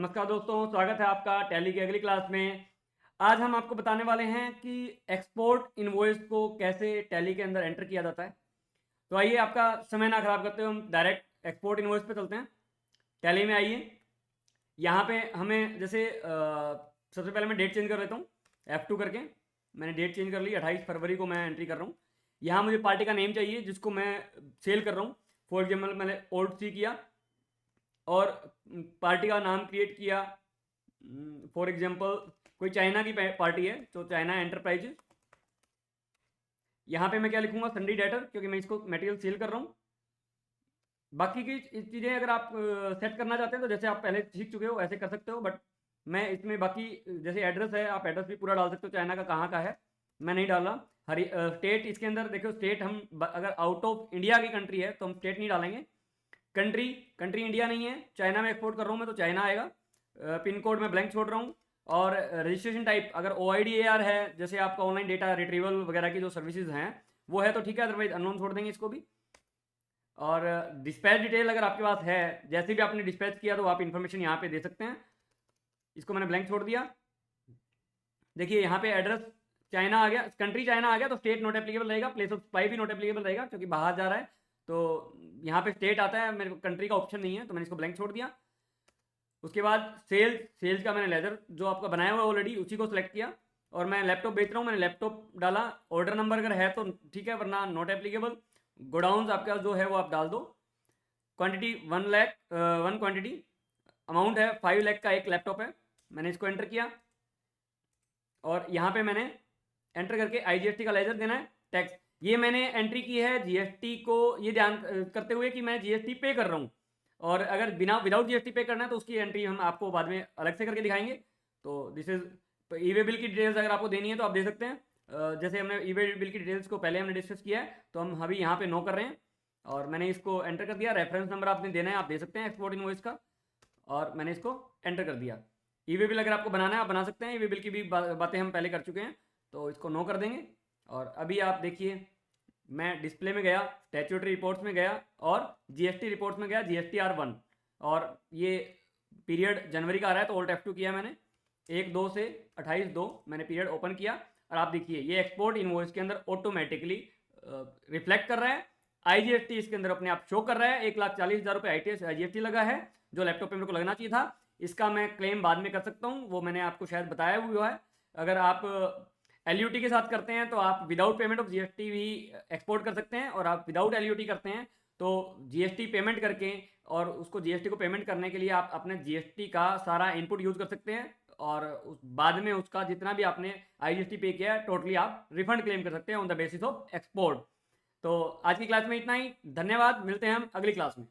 नमस्कार दोस्तों, स्वागत है आपका टैली की अगली क्लास में। आज हम आपको बताने वाले हैं कि एक्सपोर्ट इनवॉइस को कैसे टैली के अंदर एंटर किया जाता है। तो आइए, आपका समय ना खराब करते हुए हम डायरेक्ट एक्सपोर्ट इनवॉइस पे चलते हैं। टैली में आइए, यहाँ पे हमें जैसे सबसे पहले मैं डेट चेंज कर लेता हूँ F2 करके। मैंने डेट चेंज कर ली, 28 फरवरी को मैं एंट्री कर रहा हूँ। यहाँ मुझे पार्टी का नेम चाहिए जिसको मैं सेल कर रहा हूँ। फॉर एग्जाम्पल मैंने ओल्ड सी किया और पार्टी का नाम क्रिएट किया। फॉर एग्जांपल कोई चाइना की पार्टी है तो चाइना एंटरप्राइजेस। यहाँ पे मैं क्या लिखूंगा, संडी डेटर, क्योंकि मैं इसको मटेरियल सेल कर रहा हूँ। बाकी की चीज़ें अगर आप सेट करना चाहते हैं तो जैसे आप पहले सीख चुके हो ऐसे कर सकते हो, बट मैं इसमें बाकी जैसे एड्रेस है, आप एड्रेस भी पूरा डाल सकते हो, चाइना का कहाँ का है मैं नहीं डाल रहा। स्टेट इसके अंदर देखो, स्टेट हम अगर आउट ऑफ इंडिया की कंट्री है तो हम स्टेट नहीं डालेंगे। कंट्री कंट्री इंडिया नहीं है, चाइना में एक्सपोर्ट कर रहा हूँ मैं तो चाइना आएगा। पिन कोड मैं ब्लैंक छोड़ रहा हूँ। और रजिस्ट्रेशन टाइप अगर OIDAR है, जैसे आपका ऑनलाइन डेटा रिट्रीवल वगैरह की जो सर्विसेज हैं वो है तो ठीक है, अदरवाइज अननोन छोड़ देंगे इसको भी। और डिस्पैच डिटेल अगर आपके पास है, जैसे भी आपने डिस्पैच किया तो आप इन्फॉर्मेशन यहाँ पे दे सकते हैं। इसको मैंने ब्लैंक छोड़ दिया। देखिए यहाँ पे एड्रेस चाइना आ गया, कंट्री चाइना आ गया तो स्टेट नॉट एप्लीकेबल रहेगा, प्लेस ऑफ सप्लाई भी नॉट एप्लीकेबल रहेगा क्योंकि बाहर जा रहा है। तो यहाँ पे स्टेट आता है, मेरे को कंट्री का ऑप्शन नहीं है तो मैंने इसको ब्लैंक छोड़ दिया। उसके बाद सेल्स का मैंने लेजर जो आपका बनाया हुआ है ऑलरेडी उसी को सिलेक्ट किया। और मैं लैपटॉप बेच रहा हूँ, मैंने लैपटॉप डाला। ऑर्डर नंबर अगर है तो ठीक है, वरना नॉट एप्लीकेबल। गोडाउन आपका जो है वो आप डाल दो। Quantity 1 lakh, 1 quantity. अमाउंट है 5 लाख का एक लैपटॉप है। मैंने इसको एंटर किया और यहाँ पे मैंने एंटर करके IGST का लेजर देना है। टैक्स ये मैंने एंट्री की है GST को ये ध्यान करते हुए कि मैं GST पे कर रहा हूँ। और अगर विदाउट GST पे करना है तो उसकी एंट्री हम आपको बाद में अलग से करके दिखाएंगे। तो this is E way bill की डिटेल्स अगर आपको देनी है तो आप दे सकते हैं। जैसे हमने ई वे बिल की डिटेल्स को पहले हमने डिस्कस किया है तो हम अभी यहाँ पे नो कर रहे हैं और मैंने इसको एंटर कर दिया। रेफरेंस नंबर आपने देना है, आप दे सकते हैं एक्सपोर्ट इनवॉइस का। और मैंने इसको एंटर कर दिया। ई वे बिल अगर आपको बनाना है आप बना सकते हैं, ई वे बिल की भी बातें हम पहले कर चुके हैं तो इसको नो कर देंगे। और अभी आप देखिए, मैं डिस्प्ले में गया, स्टैट्यूटरी रिपोर्ट्स में गया और GST रिपोर्ट्स में गया, GSTR 1। और ये पीरियड जनवरी का आ रहा है तो Alt F2 किया मैंने। 1/2 से 28/2 मैंने पीरियड ओपन किया और आप देखिए ये एक्सपोर्ट इनवॉइस के अंदर ऑटोमेटिकली रिफ्लेक्ट कर रहा है। IGST इसके अंदर अपने आप शो कर रहा है। 1,40,000 रुपये IGST लगा है जो लैपटॉप पे मेरे को लगना चाहिए था। इसका मैं क्लेम बाद में कर सकता हूँ, वो मैंने आपको शायद बताया हुआ है। अगर आप LUT के साथ करते हैं तो आप विदाउट पेमेंट ऑफ GST भी एक्सपोर्ट कर सकते हैं। और आप विदाउट LUT करते हैं तो GST पेमेंट करके और उसको GST को पेमेंट करने के लिए आप अपने GST का सारा इनपुट यूज कर सकते हैं। और बाद में उसका जितना भी आपने IGST पे किया है टोटली आप रिफंड क्लेम कर सकते हैं on the basis of export. तो आज की क्लास में इतना ही, धन्यवाद। मिलते हैं हम अगली क्लास में।